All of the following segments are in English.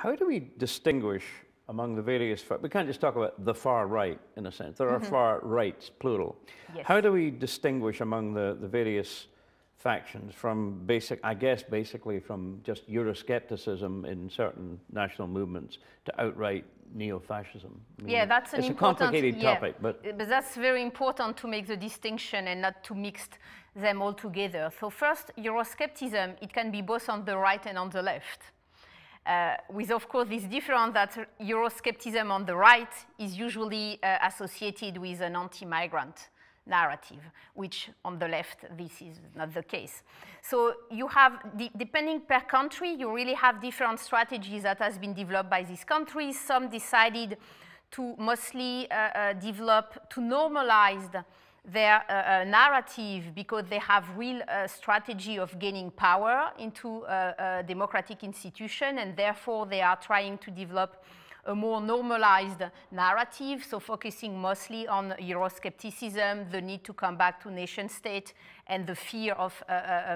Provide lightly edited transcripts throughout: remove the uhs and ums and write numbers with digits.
How do we distinguish among the various, we can't just talk about the far right in a sense, there are far rights, plural. Yes. How do we distinguish among the various factions from basically from just Euroscepticism in certain national movements to outright neo-fascism? I mean, Yeah, that's an important, it's a complicated topic, but that's very important to make the distinction and not to mix them all together. So first, Euroscepticism, it can be both on the right and on the left. With, of course, this difference that Euroscepticism on the right is usually associated with an anti-migrant narrative, which on the left, this is not the case. So you have, depending per country, you really have different strategies that has been developed by these countries. Some decided to mostly to normalize their narrative because they have real strategy of gaining power into a democratic institution, and therefore they are trying to develop a more normalized narrative, so focusing mostly on Euroscepticism, the need to come back to nation state, and the fear of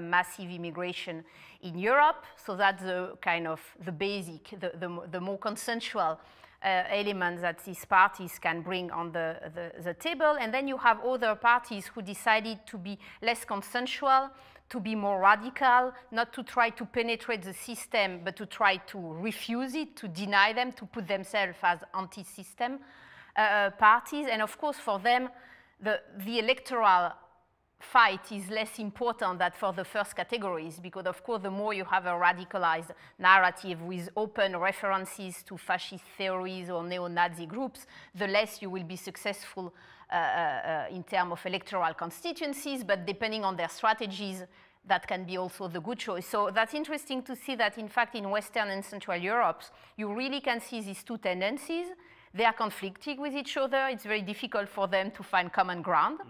massive immigration in Europe. So that's the kind of the basic, the more consensual elements that these parties can bring on the table. And then you have other parties who decided to be less consensual, to be more radical, not to try to penetrate the system, but to try to refuse it, to deny them, to put themselves as anti-system parties. And of course, for them, the electoral fight is less important than for the first categories, because of course, the more you have a radicalized narrative with open references to fascist theories or neo-Nazi groups, the less you will be successful in terms of electoral constituencies, but depending on their strategies, that can be also the good choice. So that's interesting to see that, in fact, in Western and Central Europe, you really can see these two tendencies. They are conflicting with each other. It's very difficult for them to find common ground.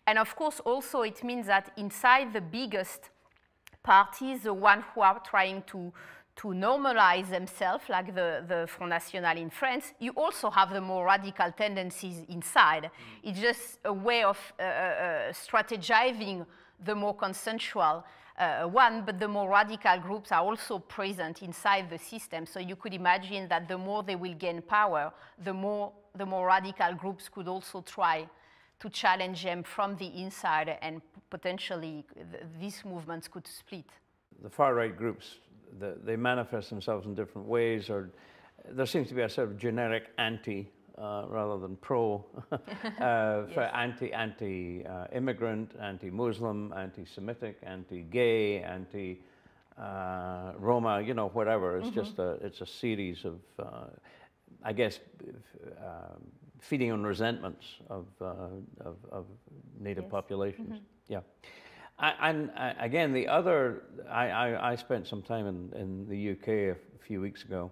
And of course, also, it means that inside the biggest parties, the ones who are trying to normalize themselves, like the Front National in France, you also have the more radical tendencies inside. It's just a way of strategizing the more consensual one, but the more radical groups are also present inside the system. So you could imagine that the more they will gain power, the more radical groups could also try to challenge them from the inside, and potentially these movements could split. The far-right groups, they manifest themselves in different ways, or there seems to be a sort of generic anti rather than pro, for anti-immigrant, anti-Muslim, anti-Semitic, anti-gay, anti-Roma, you know, whatever. It's just it's a series of, I guess, feeding on resentments of native populations. Yeah. And again, the other, I spent some time in the UK a few weeks ago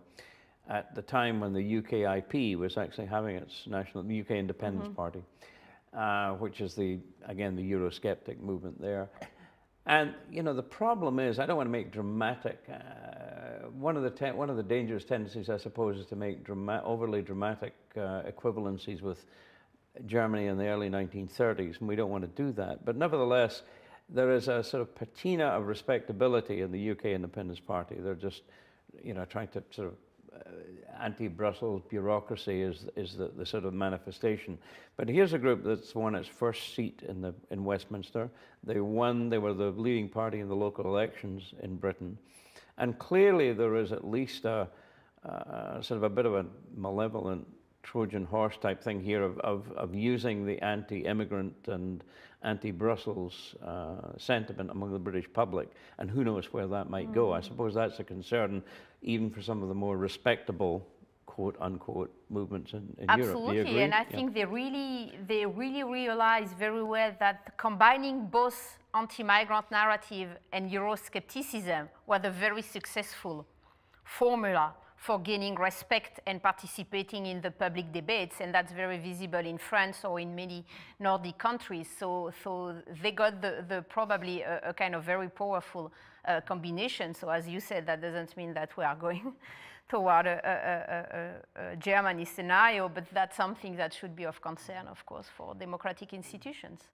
at the time when the UKIP was actually having its the UK Independence Party, which is again, the Eurosceptic movement there. And, you know, the problem is, I don't want to make dramatic, one of the dangerous tendencies, I suppose, is to make overly dramatic equivalencies with Germany in the early 1930s, and we don't want to do that. But nevertheless, there is a sort of patina of respectability in the UK Independence Party. They're just, you know, trying to sort of, anti-Brussels bureaucracy is the sort of manifestation. But here's a group that's won its first seat in Westminster. They won, they were the leading party in the local elections in Britain. And clearly there is at least sort of a bit of a malevolent Trojan horse type thing here of using the anti-immigrant and anti-Brussels sentiment among the British public, and who knows where that might go. I suppose that's a concern even for some of the more respectable, quote unquote, movements in Europe. Absolutely, and I think they really realize very well that combining both anti-migrant narrative and Euroscepticism was a very successful formula for gaining respect and participating in the public debates, and that's very visible in France or in many Nordic countries. So they got probably a kind of very powerful combination. So as you said, that doesn't mean that we are going toward a Germany scenario, but that's something that should be of concern, of course, for democratic institutions.